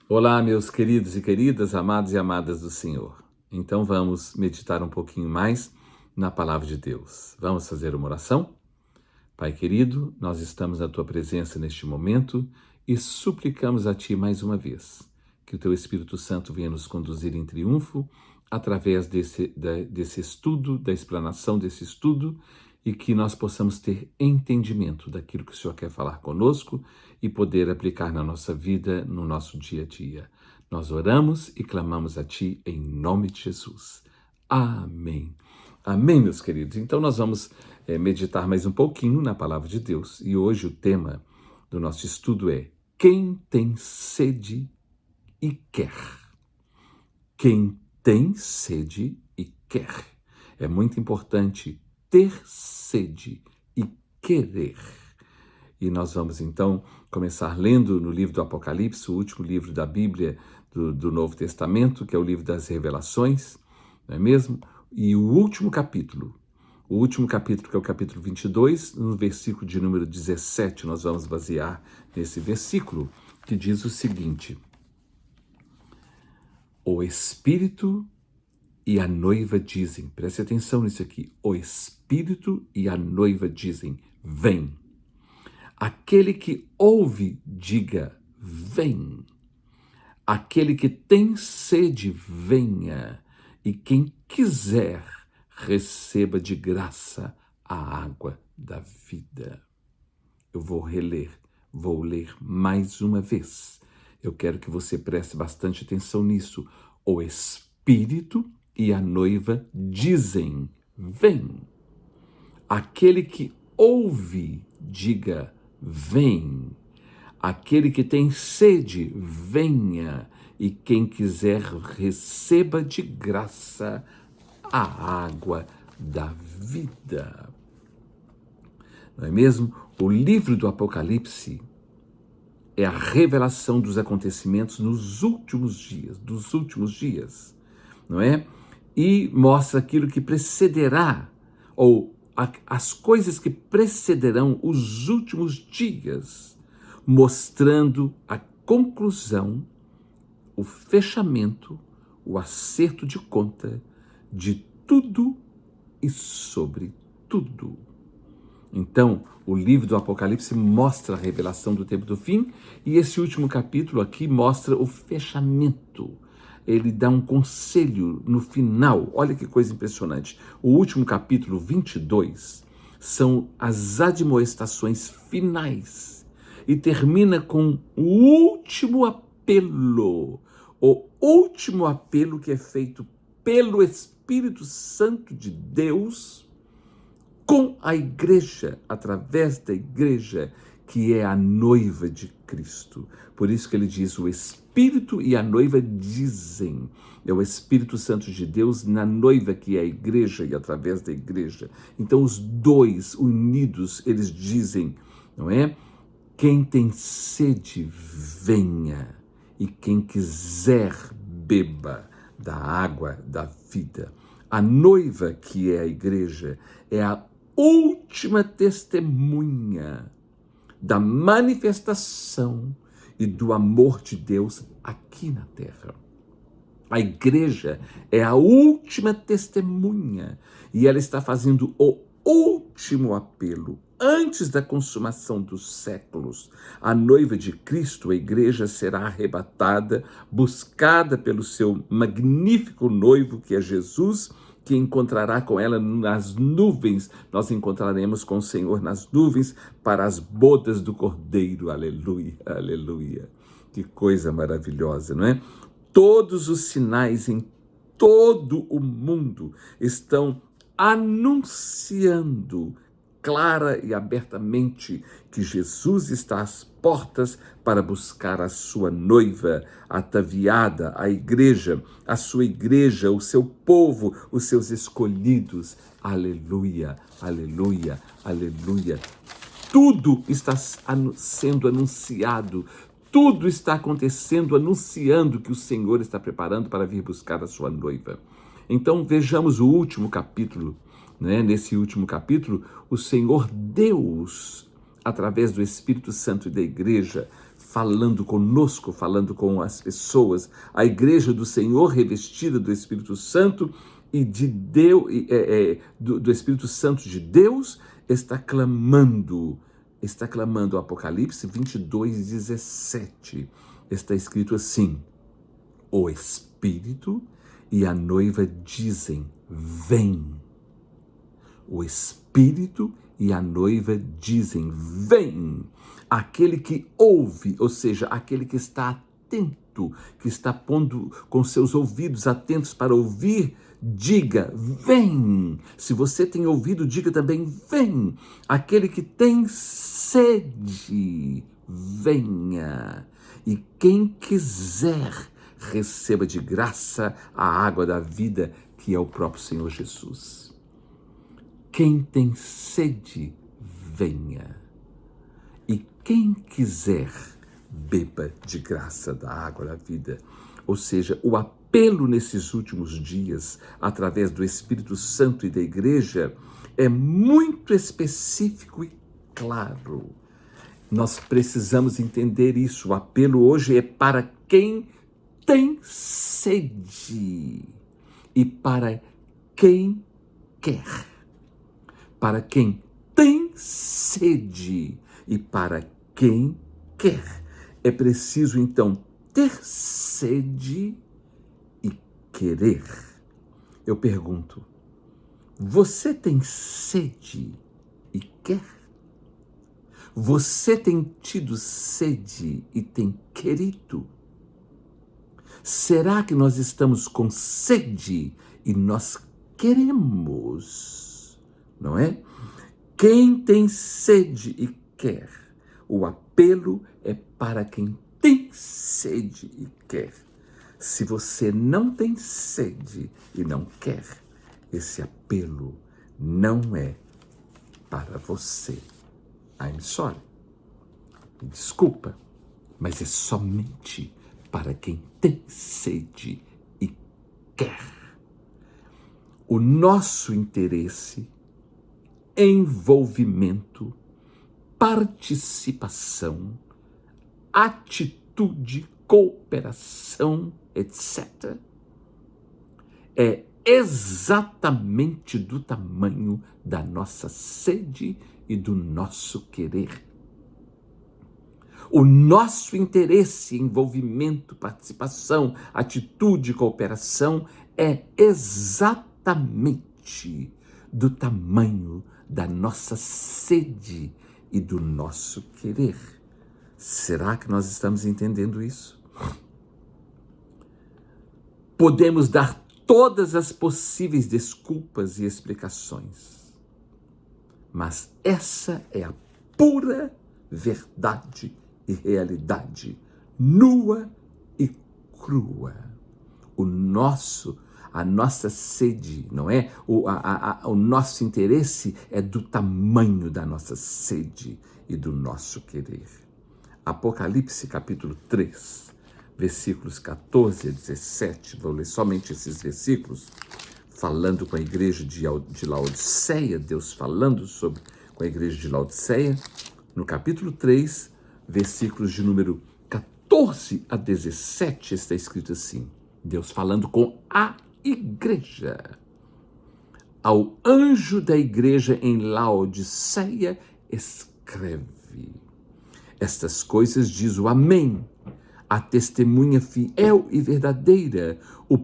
Olá, meus queridos e queridas, amados e amadas do Senhor. Então vamos meditar um pouquinho mais na palavra de Deus. Vamos fazer uma oração? Pai querido, nós estamos na tua presença neste momento e suplicamos a ti mais uma vez que o teu Espírito Santo venha nos conduzir em triunfo através desse estudo, da explanação desse estudo, e que nós possamos ter entendimento daquilo que o Senhor quer falar conosco e poder aplicar na nossa vida, no nosso dia a dia. Nós oramos e clamamos a Ti em nome de Jesus. Amém. Amém, meus queridos. Então nós vamos meditar mais um pouquinho na palavra de Deus. E hoje o tema do nosso estudo é: quem tem sede e quer. Quem tem sede e quer. É muito importante ter sede e querer. E nós vamos então começar lendo no livro do Apocalipse, o último livro da Bíblia do Novo Testamento, que é o livro das Revelações, não é mesmo? E o último capítulo, que é o capítulo 22, no versículo de número 17, nós vamos basear nesse versículo, que diz o seguinte: o Espírito e a noiva dizem, preste atenção nisso aqui, o Espírito e a noiva dizem, vem. Aquele que ouve, diga, vem. Aquele que tem sede, venha. E quem quiser, receba de graça a água da vida. Eu vou ler mais uma vez. Eu quero que você preste bastante atenção nisso. O Espírito e a noiva dizem, vem. Aquele que ouve, diga, vem. Aquele que tem sede, venha. E quem quiser, receba de graça a água da vida. Não é mesmo? O livro do Apocalipse é a revelação dos acontecimentos dos últimos dias, não é? E mostra aquilo que precederá, ou as coisas que precederão os últimos dias, mostrando a conclusão, o fechamento, o acerto de conta de tudo e sobre tudo. Então, o livro do Apocalipse mostra a revelação do tempo do fim, e esse último capítulo aqui mostra o fechamento. Ele dá um conselho no final. Olha que coisa impressionante. O último capítulo, 22, são as admoestações finais. E termina com o último apelo. O último apelo que é feito pelo Espírito Santo de Deus com a igreja, através da igreja, que é a noiva de Cristo. Por isso que ele diz, o Espírito e a noiva dizem. É o Espírito Santo de Deus na noiva, que é a igreja, e através da igreja. Então os dois unidos, eles dizem, não é? Quem tem sede, venha. E quem quiser, beba da água da vida. A noiva, que é a igreja, é a última testemunha da manifestação e do amor de Deus aqui na terra. A igreja é a última testemunha e ela está fazendo o último apelo. Antes da consumação dos séculos, a noiva de Cristo, a igreja, será arrebatada, buscada pelo seu magnífico noivo, que é Jesus, que encontrará com ela nas nuvens. Nós encontraremos com o Senhor nas nuvens para as bodas do Cordeiro. Aleluia, aleluia. Que coisa maravilhosa, não é? Todos os sinais em todo o mundo estão anunciando clara e abertamente que Jesus está às portas para buscar a sua noiva ataviada, a igreja, a sua igreja, o seu povo, os seus escolhidos. Aleluia, aleluia, aleluia. Tudo está sendo anunciado, tudo está acontecendo, anunciando que o Senhor está preparando para vir buscar a sua noiva. Então vejamos o último capítulo. Nesse último capítulo, o Senhor Deus, através do Espírito Santo e da igreja, falando conosco, falando com as pessoas. A igreja do Senhor revestida do Espírito Santo e de Deus, do Espírito Santo de Deus, está clamando Apocalipse 22:17. Está escrito assim: o Espírito e a noiva dizem, vem. O Espírito e a noiva dizem, vem. Aquele que ouve, ou seja, aquele que está atento, que está pondo com seus ouvidos atentos para ouvir, diga, vem. Se você tem ouvido, diga também, vem. Aquele que tem sede, venha. E quem quiser, receba de graça a água da vida, que é o próprio Senhor Jesus. Quem tem sede, venha. E quem quiser, beba de graça da água da vida. Ou seja, o apelo nesses últimos dias, através do Espírito Santo e da igreja, é muito específico e claro. Nós precisamos entender isso. O apelo hoje é para quem tem sede e para quem quer. Para quem tem sede e para quem quer. É preciso, então, ter sede e querer. Eu pergunto, você tem sede e quer? Você tem tido sede e tem querido? Será que nós estamos com sede e nós queremos? Não é? Quem tem sede e quer, o apelo é para quem tem sede e quer. Se você não tem sede e não quer, esse apelo não é para você. I'm sorry. Me desculpa, mas é somente para quem tem sede e quer. O nosso interesse, envolvimento, participação, atitude, cooperação, etc., é exatamente do tamanho da nossa sede e do nosso querer. O nosso interesse, envolvimento, participação, atitude, cooperação é exatamente do tamanho da nossa sede e do nosso querer. Será que nós estamos entendendo isso? Podemos dar todas as possíveis desculpas e explicações, mas essa é a pura verdade e realidade, nua e crua. A nossa sede, não é? O nosso interesse é do tamanho da nossa sede e do nosso querer. Apocalipse capítulo 3, versículos 14 a 17, vou ler somente esses versículos, falando com a igreja de Laodiceia, Deus falando com a igreja de Laodiceia, no capítulo 3, versículos de número 14 a 17, está escrito assim, Deus falando com a igreja. Ao anjo da igreja em Laodiceia, escreve: estas coisas diz o Amém, a testemunha fiel e verdadeira, o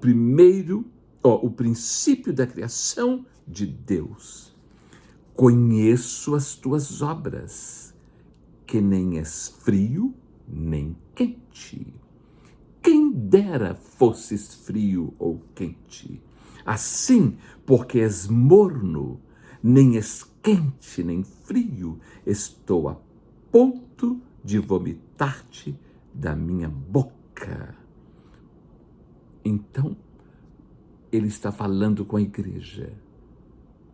princípio da criação de Deus. Conheço as tuas obras, que nem és frio, nem quente. Quem dera fosses frio ou quente. Assim, porque és morno, nem és quente, nem frio, estou a ponto de vomitar-te da minha boca. Então, ele está falando com a igreja.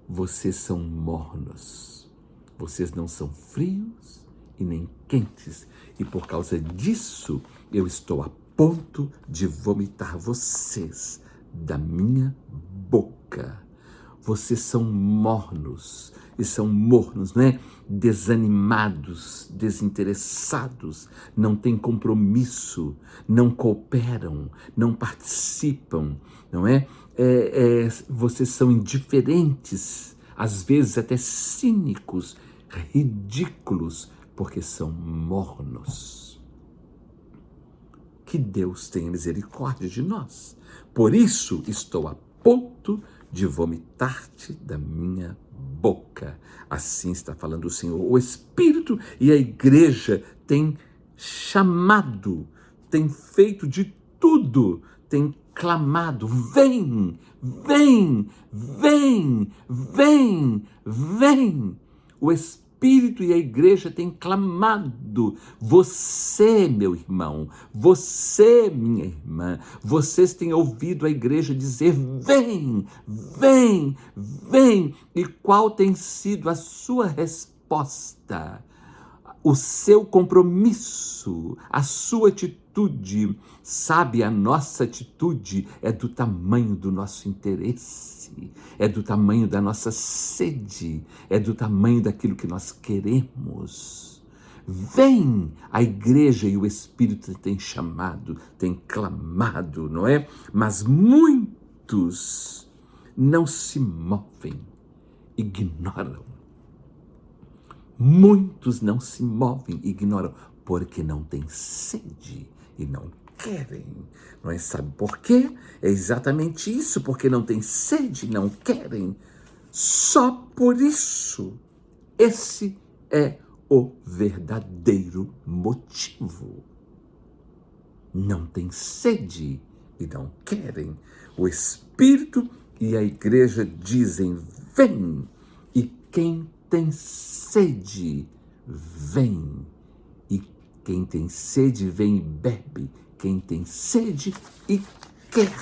Vocês são mornos. Vocês não são frios e nem quentes. E por causa disso, eu estou a ponto de vomitar vocês da minha boca. Vocês são mornos. e são mornos, né? Desanimados, desinteressados, não têm compromisso, não cooperam, não participam, não é? Vocês são indiferentes, às vezes até cínicos, ridículos, porque são mornos. Que Deus tenha misericórdia de nós. Por isso estou a ponto de vomitar-te da minha boca. Assim está falando o Senhor. O Espírito e a igreja têm chamado, têm feito de tudo, têm clamado: vem, vem, vem, vem, vem. O Espírito e a igreja têm clamado. Você, meu irmão, você, minha irmã, vocês têm ouvido a igreja dizer: vem, vem, vem. E qual tem sido a sua resposta? O seu compromisso, a sua atitude. Sabe, a nossa atitude é do tamanho do nosso interesse, é do tamanho da nossa sede, é do tamanho daquilo que nós queremos. Vem, a igreja e o Espírito têm chamado, têm clamado, não é? Mas muitos não se movem, ignoram. Muitos não se movem, ignoram, porque não têm sede e não querem. Não é? Sabe por quê? É exatamente isso, porque não têm sede e não querem. Só por isso. Esse é o verdadeiro motivo. Não têm sede e não querem. O Espírito e a igreja dizem: vem. E quem tem sede, vem. E quem tem sede, vem e bebe. Quem tem sede e quer,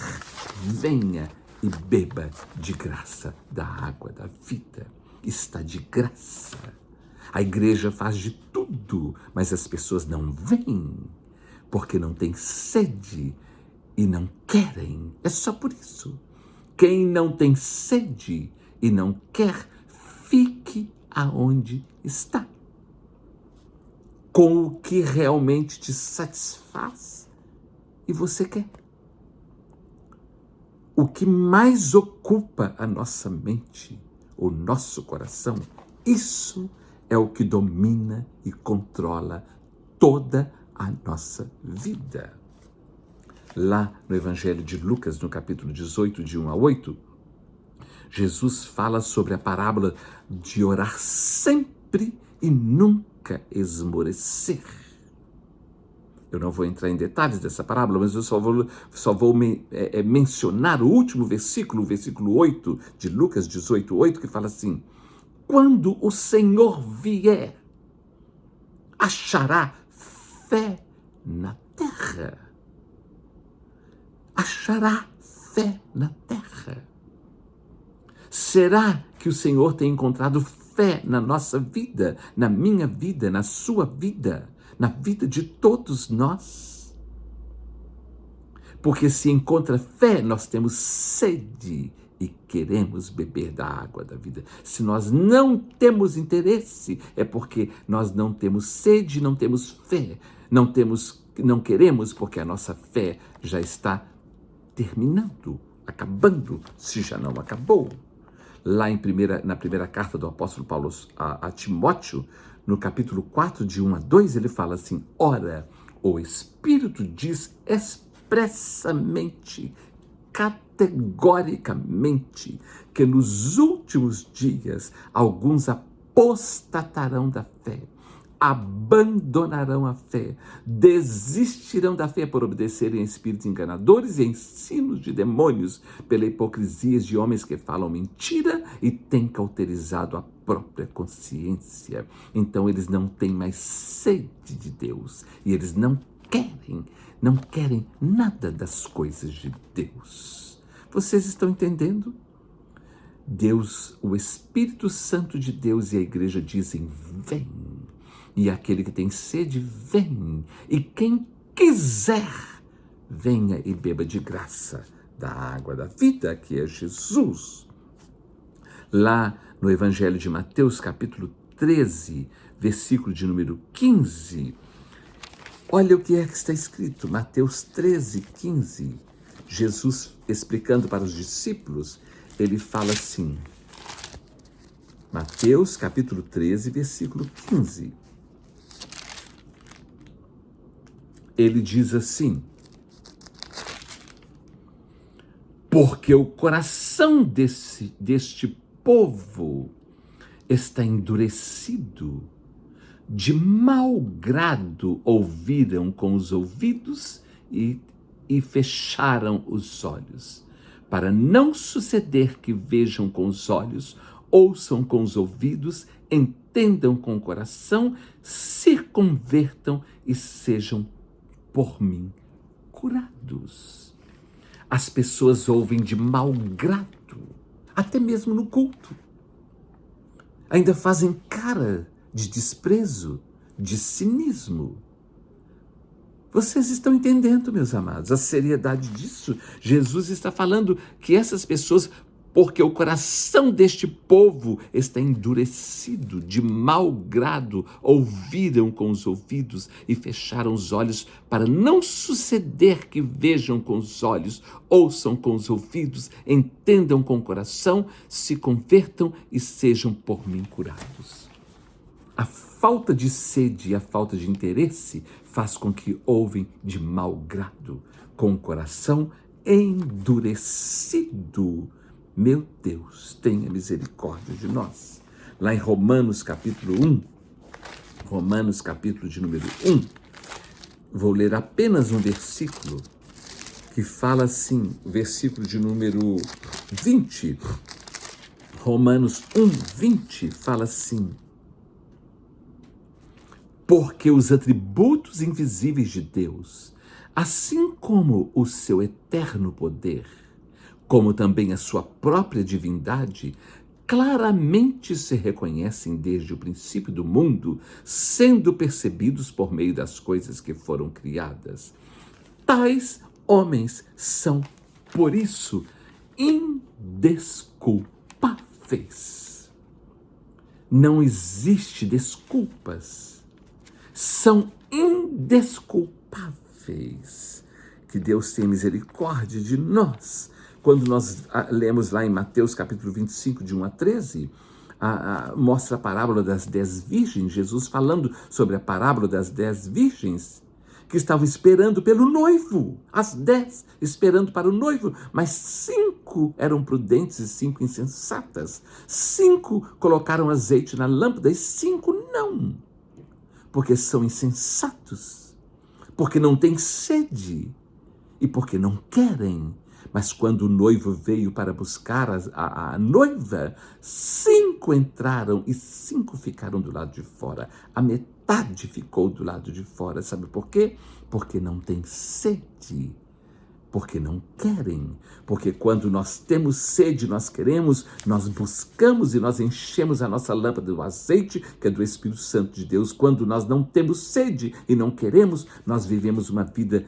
venha e beba de graça da água da vida. Está de graça. A igreja faz de tudo, mas as pessoas não vêm, porque não têm sede e não querem. É só por isso. Quem não tem sede e não quer, fique aonde está, com o que realmente te satisfaz e você quer. O que mais ocupa a nossa mente, o nosso coração, isso é o que domina e controla toda a nossa vida. Lá no Evangelho de Lucas, no capítulo 18, de 1 a 8, Jesus fala sobre a parábola de orar sempre e nunca esmorecer. Eu não vou entrar em detalhes dessa parábola, mas eu só vou mencionar o último versículo, o versículo 8 de Lucas 18, 8, que fala assim: quando o Senhor vier, achará fé na terra. Achará fé na terra. Será que o Senhor tem encontrado fé na nossa vida, na minha vida, na sua vida, na vida de todos nós? Porque se encontra fé, nós temos sede e queremos beber da água da vida. Se nós não temos interesse, é porque nós não temos sede, não temos fé, não queremos, porque a nossa fé já está terminando, acabando, se já não acabou. Lá na primeira carta do apóstolo Paulo a Timóteo, no capítulo 4, de 1 a 2, ele fala assim: ora, o Espírito diz expressamente, categoricamente, que nos últimos dias alguns apostatarão da fé, abandonarão a fé, desistirão da fé por obedecerem a espíritos enganadores e ensinos de demônios, pela hipocrisia de homens que falam mentira e têm cauterizado a própria consciência. Então eles não têm mais sede de Deus e eles não querem nada das coisas de Deus. Vocês estão entendendo? Deus, o Espírito Santo de Deus e a igreja dizem: vem. E aquele que tem sede, vem. E quem quiser, venha e beba de graça da água da vida, que é Jesus. Lá no Evangelho de Mateus, capítulo 13, versículo de número 15. Olha o que é que está escrito, Mateus 13, 15. Jesus explicando para os discípulos, ele fala assim, Mateus capítulo 13, versículo 15. Ele diz assim, porque o coração deste povo está endurecido, de mau grado ouviram com os ouvidos e fecharam os olhos, para não suceder que vejam com os olhos, ouçam com os ouvidos, entendam com o coração, se convertam e sejam por mim curados. As pessoas ouvem de mau grado, até mesmo no culto. Ainda fazem cara de desprezo, de cinismo. Vocês estão entendendo, meus amados, a seriedade disso? Jesus está falando que essas pessoas, porque o coração deste povo está endurecido, de mau grado, ouviram com os ouvidos e fecharam os olhos, para não suceder que vejam com os olhos, ouçam com os ouvidos, entendam com o coração, se convertam e sejam por mim curados. A falta de sede e a falta de interesse faz com que ouvem de mau grado, com o coração endurecido. Meu Deus, tenha misericórdia de nós. Lá em Romanos capítulo 1, Romanos capítulo de número 1, vou ler apenas um versículo que fala assim, o versículo de número 20. Romanos 1, 20 fala assim, porque os atributos invisíveis de Deus, assim como o seu eterno poder, como também a sua própria divindade, claramente se reconhecem desde o princípio do mundo, sendo percebidos por meio das coisas que foram criadas. Tais homens são, por isso, indesculpáveis. Não existe desculpas. São indesculpáveis. Que Deus tenha misericórdia de nós. Quando nós lemos lá em Mateus capítulo 25, de 1 a 13, mostra a parábola das 10 virgens, Jesus falando sobre a parábola das 10 virgens, que estavam esperando pelo noivo, as 10 esperando para o noivo, mas 5 eram prudentes e 5 insensatas. 5 colocaram azeite na lâmpada e 5 não. Porque são insensatos, porque não têm sede e porque não querem. Mas quando o noivo veio para buscar a noiva, 5 entraram e 5 ficaram do lado de fora. A metade ficou do lado de fora. Sabe por quê? Porque não tem sede. Porque não querem. Porque quando nós temos sede, nós queremos, nós buscamos e nós enchemos a nossa lâmpada do azeite, que é do Espírito Santo de Deus. Quando nós não temos sede e não queremos, nós vivemos uma vida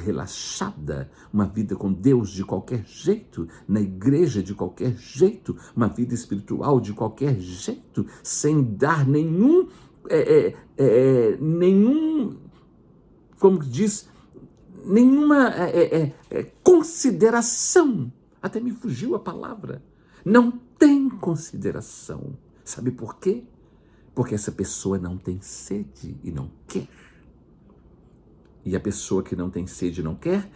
relaxada, uma vida com Deus de qualquer jeito, na igreja de qualquer jeito, uma vida espiritual de qualquer jeito, sem dar nenhum, como diz, nenhuma consideração. Até me fugiu a palavra. Não tem consideração. Sabe por quê? Porque essa pessoa não tem sede e não quer. E a pessoa que não tem sede e não quer,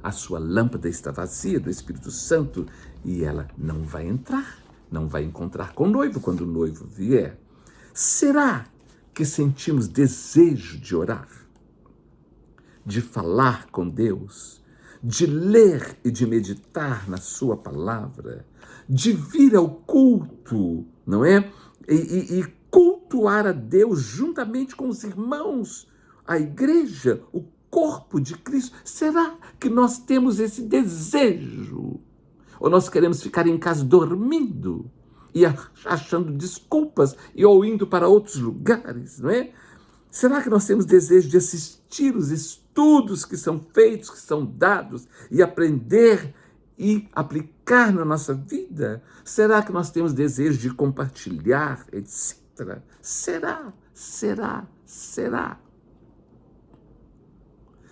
a sua lâmpada está vazia do Espírito Santo e ela não vai entrar, não vai encontrar com o noivo quando o noivo vier. Será que sentimos desejo de orar, de falar com Deus, de ler e de meditar na sua palavra, de vir ao culto, não é? E cultuar a Deus juntamente com os irmãos, a igreja, o corpo de Cristo? Será que nós temos esse desejo? Ou nós queremos ficar em casa dormindo e achando desculpas ou indo para outros lugares, não é? Será que nós temos desejo de assistir os estudos que são feitos, que são dados, e aprender e aplicar na nossa vida? Será que nós temos desejo de compartilhar, etc? Será?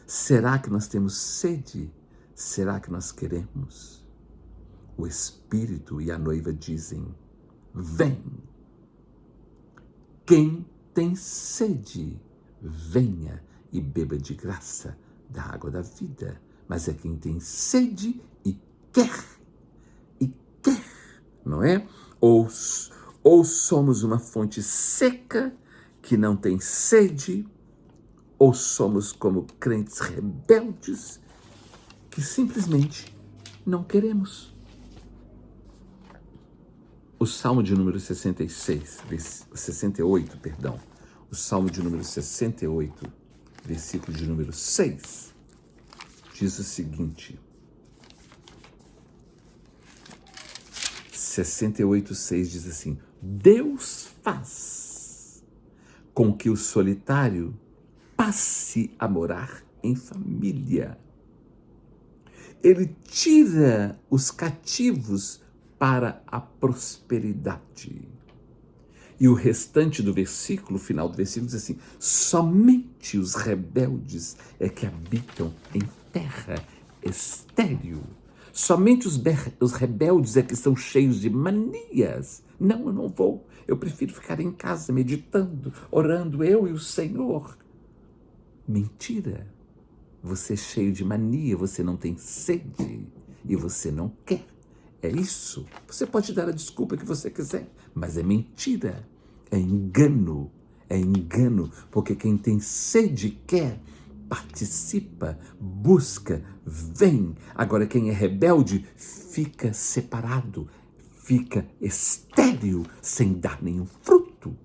Será que nós temos sede? Será que nós queremos? O Espírito e a noiva dizem: vem. Quem tem sede, venha e beba de graça da água da vida. Mas é quem tem sede e quer, não é? Ou somos uma fonte seca que não tem sede, ou somos como crentes rebeldes que simplesmente não queremos. O Salmo de número 68, perdão. O Salmo de número 68, versículo de número 6, diz o seguinte. 68:6 diz assim: Deus faz com que o solitário passe a morar em família. Ele tira os cativos para a prosperidade. E o restante do versículo, o final do versículo, diz assim: somente os rebeldes é que habitam em terra estéril. Somente os rebeldes é que são cheios de manias. Não, eu não vou. Eu prefiro ficar em casa meditando, orando, eu e o Senhor. Mentira. Você é cheio de mania, você não tem sede e você não quer. É isso. Você pode dar a desculpa que você quiser, mas é mentira. É engano. É engano, porque quem tem sede quer, participa, busca, vem. Agora quem é rebelde fica separado, fica estéril, sem dar nenhum fruto.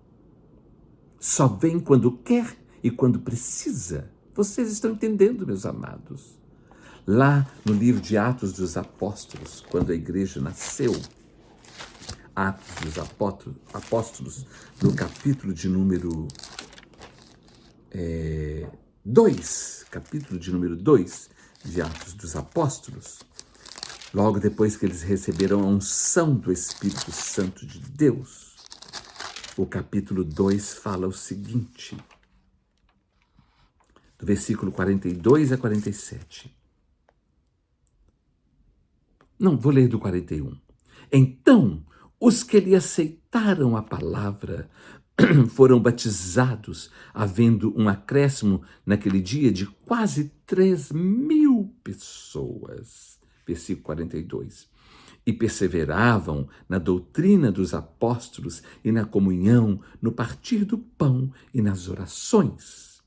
Só vem quando quer e quando precisa. Vocês estão entendendo, meus amados? Lá no livro de Atos dos Apóstolos, quando a igreja nasceu, Atos dos Apóstolos, no capítulo de número 2, capítulo de número 2 de Atos dos Apóstolos, logo depois que eles receberam a unção do Espírito Santo de Deus, o capítulo 2 fala o seguinte, do versículo 42 a 47. Não, vou ler do 41. Então, os que lhe aceitaram a palavra foram batizados, havendo um acréscimo naquele dia de quase 3.000 pessoas. Versículo 42. E perseveravam na doutrina dos apóstolos e na comunhão, no partir do pão e nas orações.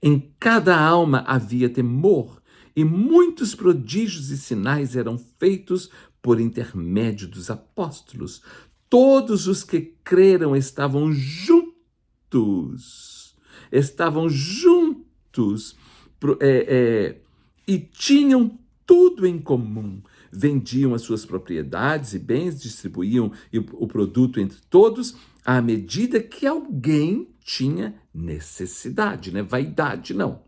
Em cada alma havia temor, e muitos prodígios e sinais eram feitos por intermédio dos apóstolos. Todos os que creram estavam juntos, e tinham tudo em comum. Vendiam as suas propriedades e bens, distribuíam o produto entre todos, à medida que alguém tinha necessidade, não é vaidade, não.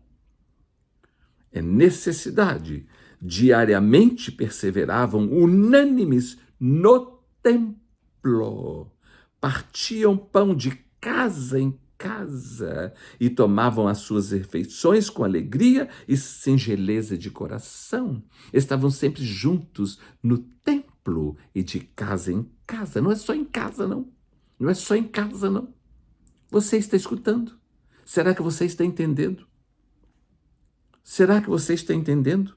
É necessidade. Diariamente perseveravam unânimes no templo. Partiam pão de casa em casa e tomavam as suas refeições com alegria e singeleza de coração. Estavam sempre juntos no templo e de casa em casa. Não é só em casa, não. Não é só em casa, não. Você está escutando? Será que você está entendendo? Será que você está entendendo?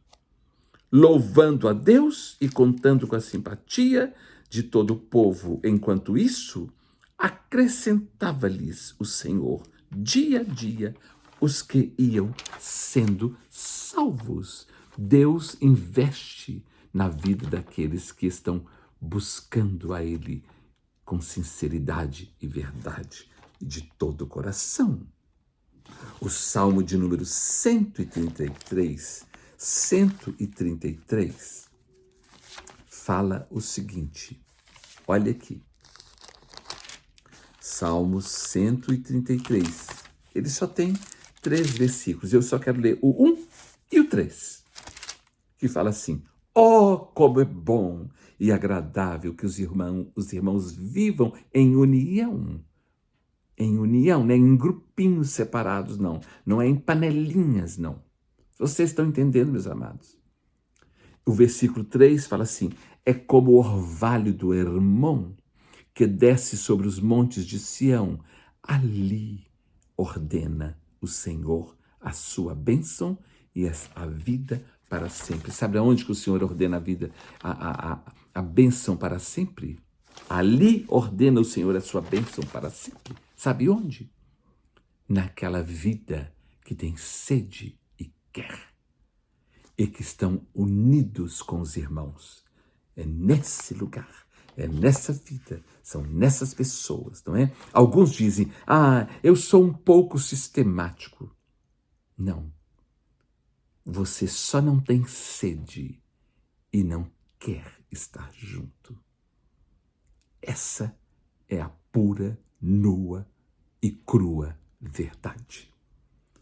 Louvando a Deus e contando com a simpatia de todo o povo. Enquanto isso, acrescentava-lhes o Senhor, dia a dia, os que iam sendo salvos. Deus investe na vida daqueles que estão buscando a Ele com sinceridade e verdade, de todo o coração. O Salmo de número 133 fala o seguinte, olha aqui, Salmo 133, ele só tem 3 versículos, eu só quero ler o 1 e o 3, que fala assim, Oh, como é bom e agradável que os irmãos vivam em união. Em união, não é em grupinhos separados, não. Não é em panelinhas, não. Vocês estão entendendo, meus amados? O versículo 3 fala assim: é como o orvalho do Hermon, que desce sobre os montes de Sião. Ali ordena o Senhor a sua bênção e a vida para sempre. Sabe aonde que o Senhor ordena a vida, a bênção para sempre? Ali ordena o Senhor a sua bênção para sempre. Sabe onde? Naquela vida que tem sede e quer, e que estão unidos com os irmãos. É nesse lugar, é nessa vida, são nessas pessoas, não é? Alguns dizem, eu sou um pouco sistemático. Não. Você só não tem sede e não quer estar junto. Essa é a pura, nua e crua verdade.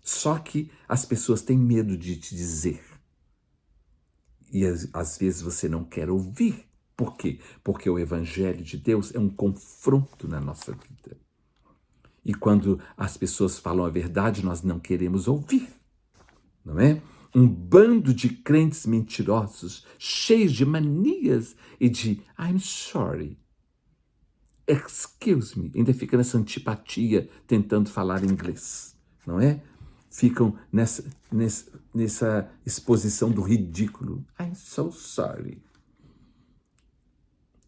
Só que as pessoas têm medo de te dizer. E às vezes você não quer ouvir. Por quê? Porque o Evangelho de Deus é um confronto na nossa vida. E quando as pessoas falam a verdade, nós não queremos ouvir. Não é? Um bando de crentes mentirosos, cheios de manias e de I'm sorry, excuse me, ainda fica nessa antipatia tentando falar inglês, não é? Ficam nessa exposição do ridículo. I'm so sorry.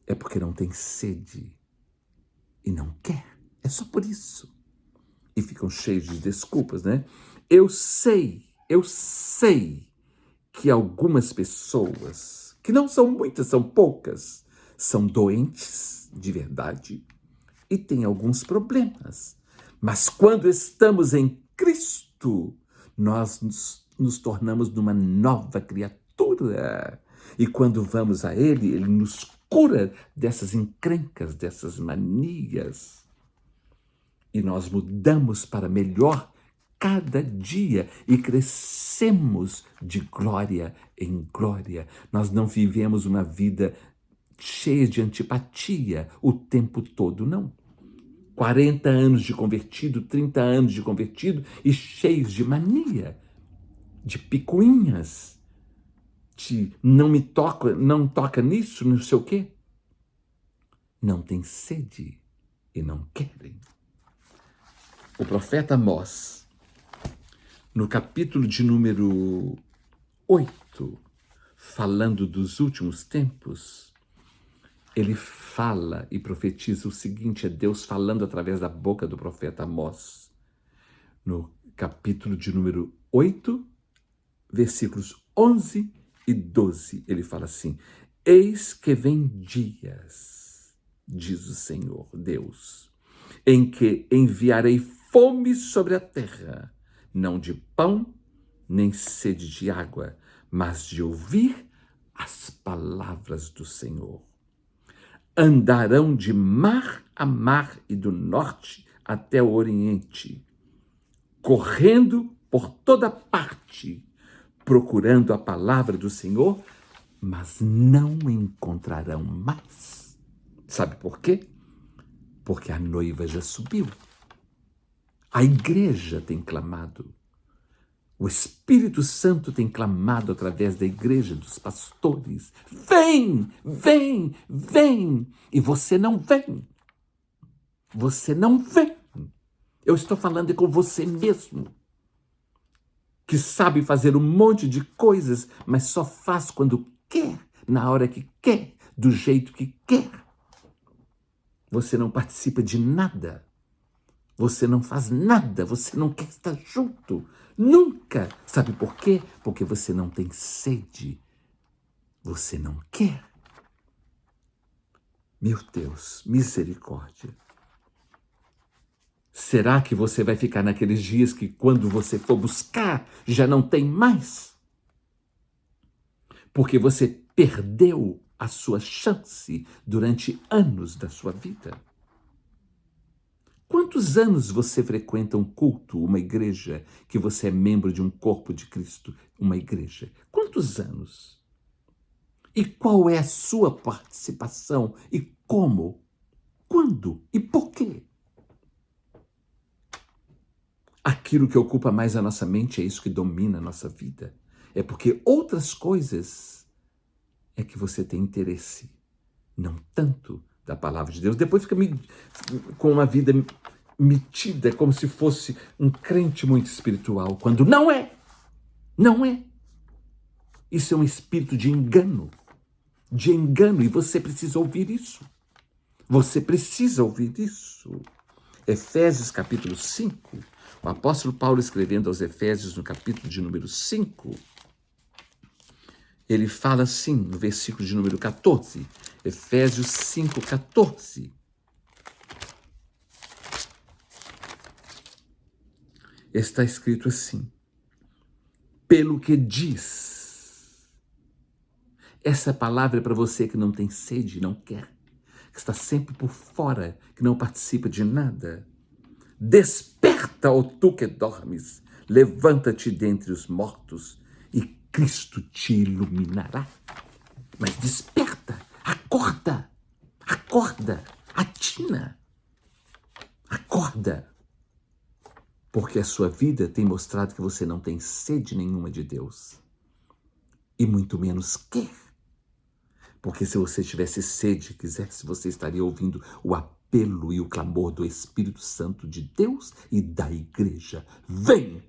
É porque não tem sede e não quer. É só por isso. E ficam cheios de desculpas, né? Eu sei que algumas pessoas, que não são muitas, são poucas, são doentes de verdade e têm alguns problemas. Mas quando estamos em Cristo, nós nos tornamos numa nova criatura. E quando vamos a Ele, Ele nos cura dessas encrencas, dessas manias. E nós mudamos para melhor cada dia e crescemos de glória em glória. Nós não vivemos uma vida cheia de antipatia o tempo todo, não. 40 anos de convertido, 30 anos de convertido e cheios de mania, de picuinhas, de não toca nisso, não sei o quê. Não tem sede e não querem. O profeta Amós, no capítulo de número 8, falando dos últimos tempos, ele fala e profetiza o seguinte, é Deus falando através da boca do profeta Amós. No capítulo de número 8, versículos 11 e 12, ele fala assim: eis que vem dias, diz o Senhor Deus, em que enviarei fome sobre a terra, não de pão, nem sede de água, mas de ouvir as palavras do Senhor. Andarão de mar a mar e do norte até o oriente, correndo por toda parte, procurando a palavra do Senhor, mas não encontrarão mais. Sabe por quê? Porque a noiva já subiu. A igreja tem clamado. O Espírito Santo tem clamado através da igreja, dos pastores. Vem, vem, vem. E você não vem. Você não vem. Eu estou falando com você mesmo, que sabe fazer um monte de coisas, mas só faz quando quer, na hora que quer, do jeito que quer. Você não participa de nada. Você não faz nada, você não quer estar junto. Nunca. Sabe por quê? Porque você não tem sede. Você não quer. Meu Deus, misericórdia. Será que você vai ficar naqueles dias que quando você for buscar, já não tem mais? Porque você perdeu a sua chance durante anos da sua vida. Quantos anos você frequenta um culto, uma igreja, que você é membro de um corpo de Cristo, uma igreja? Quantos anos? E qual é a sua participação? E como? Quando? E por quê? Aquilo que ocupa mais a nossa mente é isso que domina a nossa vida. É porque outras coisas é que você tem interesse, não tanto da palavra de Deus. Depois fica com uma vida metida, como se fosse um crente muito espiritual, quando não é. Não é. Isso é um espírito de engano, e você precisa ouvir isso. Você precisa ouvir isso. Efésios capítulo 5, o apóstolo Paulo escrevendo aos Efésios no capítulo de número 5, ele fala assim no versículo de número 14, Efésios 5, 14. Está escrito assim: pelo que diz. Essa palavra é para você que não tem sede, não quer, que está sempre por fora, que não participa de nada. Desperta, ó tu que dormes, levanta-te dentre os mortos e Cristo te iluminará. Mas desperta, acorda, atina, acorda. Porque a sua vida tem mostrado que você não tem sede nenhuma de Deus. E muito menos quer. Porque se você tivesse sede, quisesse, você estaria ouvindo o apelo e o clamor do Espírito Santo de Deus e da igreja. Vem!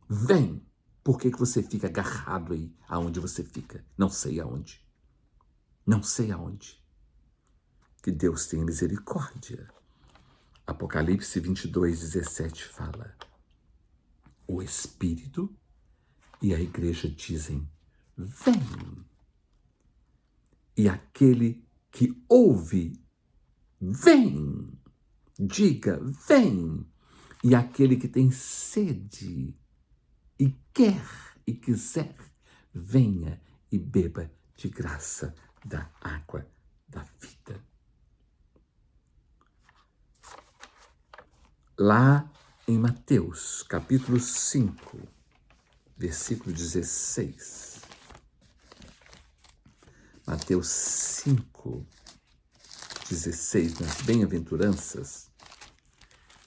Vem! Por que você fica agarrado aí, aonde você fica? Não sei aonde. Não sei aonde. Que Deus tenha misericórdia. Apocalipse 22, 17 fala: o Espírito e a igreja dizem: vem. E aquele que ouve, vem. Diga, vem. E aquele que tem sede e quer e quiser, venha e beba de graça da água da vida. Lá em Mateus, capítulo 5, versículo 16. Mateus 5, 16, nas bem-aventuranças,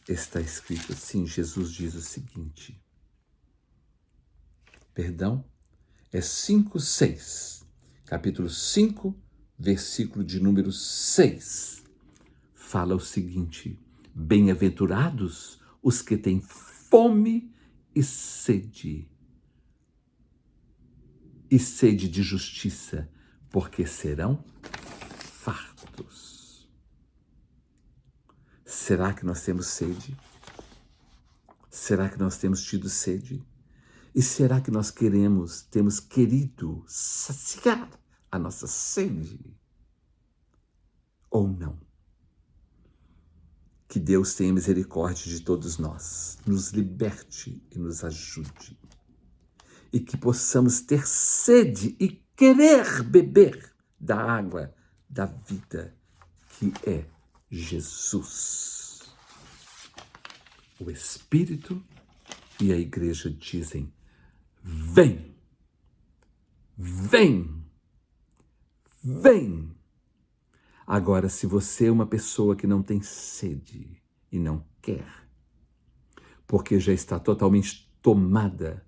está escrito assim, Jesus diz o seguinte, é 5, 6, capítulo 5, versículo de número 6, fala o seguinte: bem-aventurados os que têm fome e sede de justiça, porque serão fartos. Será que nós temos sede? Será que nós temos tido sede? E será que nós temos querido saciar a nossa sede? Ou não? Que Deus tenha misericórdia de todos nós, nos liberte e nos ajude. E que possamos ter sede e querer beber da água da vida, que é Jesus. O Espírito e a igreja dizem: vem, vem, vem. Agora, se você é uma pessoa que não tem sede e não quer, porque já está totalmente tomada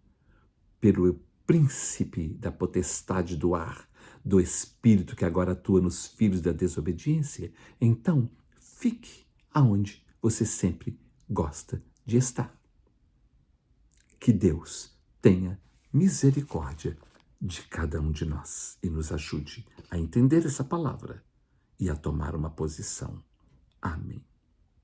pelo príncipe da potestade do ar, do espírito que agora atua nos filhos da desobediência, então fique aonde você sempre gosta de estar. Que Deus tenha misericórdia de cada um de nós e nos ajude a entender essa palavra e a tomar uma posição. Amém.